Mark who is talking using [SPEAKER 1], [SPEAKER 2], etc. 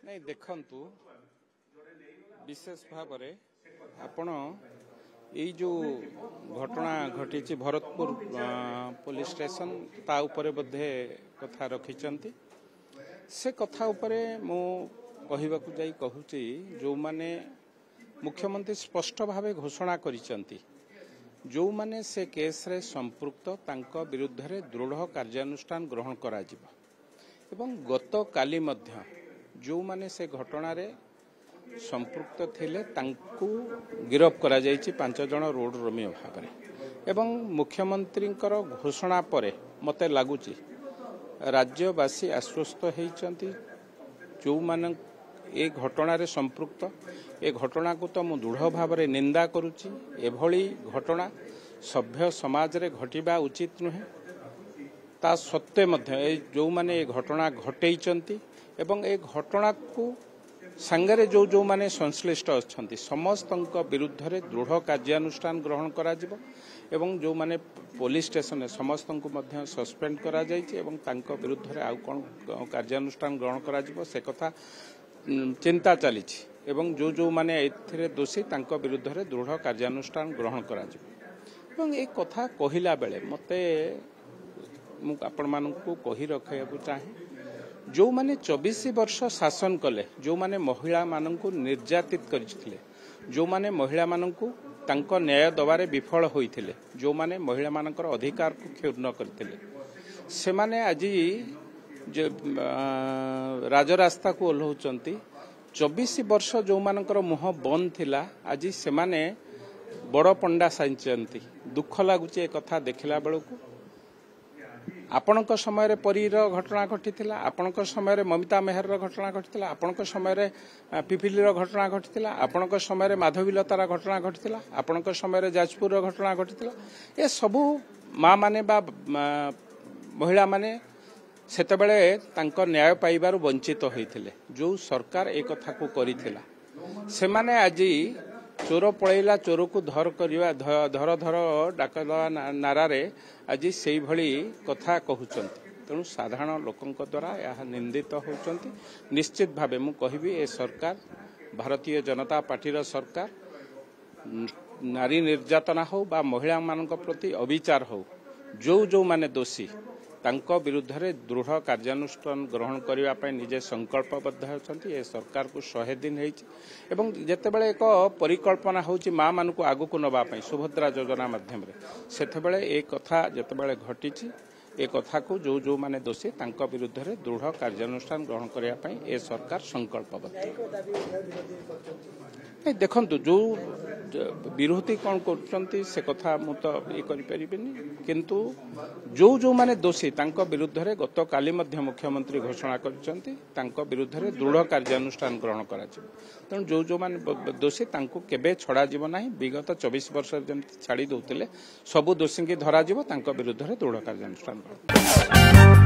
[SPEAKER 1] नहीं देखंतु विशेष भाव आपण यही जो घटना घटी भरतपुर पुलिस स्टेशन ता उपरे बोधे कथा रखिचंती से कथा उपरे मु कहवाकू जाई कहूची जो माने मुख्यमंत्री स्पष्ट भावे घोषणा करिचंती जो माने से केस रे संपृक्त तांको विरुद्ध रे दृढ़ कार्यानुष्ठान ग्रहण करा जिवो एवं गत काली मध्य जो माने से घटना रे संपृक्त थिले तांकू गिरफ करा जायछि 5 जण रोड रोमियो भाबरे एवं मुख्यमंत्री घोषणा परे मते लागुची राज्यवासी आश्वस्त होइचंती जो माने ए घटना रे संपृक्त ए घटना को तो मु दृढ़ भाव रे निंदा करूची एभली घटना सभ्य समाज रे घटिबा उचित नुहे ता सत्य मध्य जो माने ए घटना घटेइचंती एवं ए घटना को संगरे जो जो माने संश्लिष्ट अछंती समस्त विरुद्ध रे दृढ़ कार्यानुष्ठान ग्रहण करा जिवो एवं जो माने पुलिस स्टेशन समस्त को मध्य सस्पेंड करा जायछि एवं तांको विरुद्ध रे आउ कोन कार्यानुष्ठान ग्रहण करा जिवो से कथा चिंता चली एवं जो जो माने एथिरे दोषी तांको विरुद्ध रे दृढ़ कार्यानुष्ठान ग्रहण करा जिवो एवं एक कथा कहिला बेले मते मु आपण मानकू कहि रखैबू चाहे जो माने 24 वर्ष शासन कले जो माने महिला मानकू निर्यातित करथिले जो माने महिला मानकू तांको न्याय दबारे विफल होइथिले जो माने महिला मानकर अधिकार को क्षुण्ण करथिले से माने आज जो राजरास्ता को ओल्हौचंती 24 वर्ष जो मानकर मुह बंद थिला आज से माने बड़ पंडा साइचंती दुख लागुची ए कथा देखिला बेलकू आपणक समय परीर घटना घटी आपणक समय ममिता मेहर घटना घटी आपणक समय पिपिलीर घटना घटी आपणक समय माधवीलतार घटना घटी आपणक समय जाजपुर घटना घटी ए सबू माँ माने बा महिला माने सेतबेले तांको न्याय पाइबारु वंचित होइथिले जो सरकार ए कथा को करिथिला से माने आज चोर पळैला चोर को धर करिवा धर धर डाकला नारा रे आज से भली कथा कहउचंती तेणु साधारण लोकंक द्वारा यह निंदित होउचंती निश्चित भावे मु कहबी ए सरकार भारतीय जनता पार्टी सरकार नारी निर्यातना हो बा महिला मानक प्रति अविचार हो जो जो माने दोषी तांको विरुद्ध रे दृढ़ कार्यानुष्ठान ग्रहण करिवा पय निजे संकल्पबद्ध होचंती ए सरकार को 100 दिन हेछि एवं जेतेबेले एक परिकल्पना होछि मां मानकू आगु को नबा पय सुभद्रा योजना माध्यम रे सेतेबेले ए कथा जेतेबेले घटिछि ए कथा को जो जो माने दोषी तांको विरुद्ध रे दृढ़ कार्यानुष्ठान ग्रहण करिवा पय ए सरकार संकल्पबद्ध देखंतु जो विरोधी कौन करछंती से कथा मु तो ये करि परिबेनी किंतु जो जो माने दोषी तांको विरुद्ध रे गत काली मध्य मुख्यमंत्री घोषणा करछंती तांको विरुद्ध रे दृढ़ कार्यानुष्ठान ग्रहण कराजिवो तेणु जो जो माने दोषी तांको केबे छड़ा जीव नाही विगत 24 वर्ष जेमति छाड़ी दउतिले सबु दोषी की धरा जीव तांको विरुद्ध रे दृढ़ कार्यानुष्ठान ग्रहण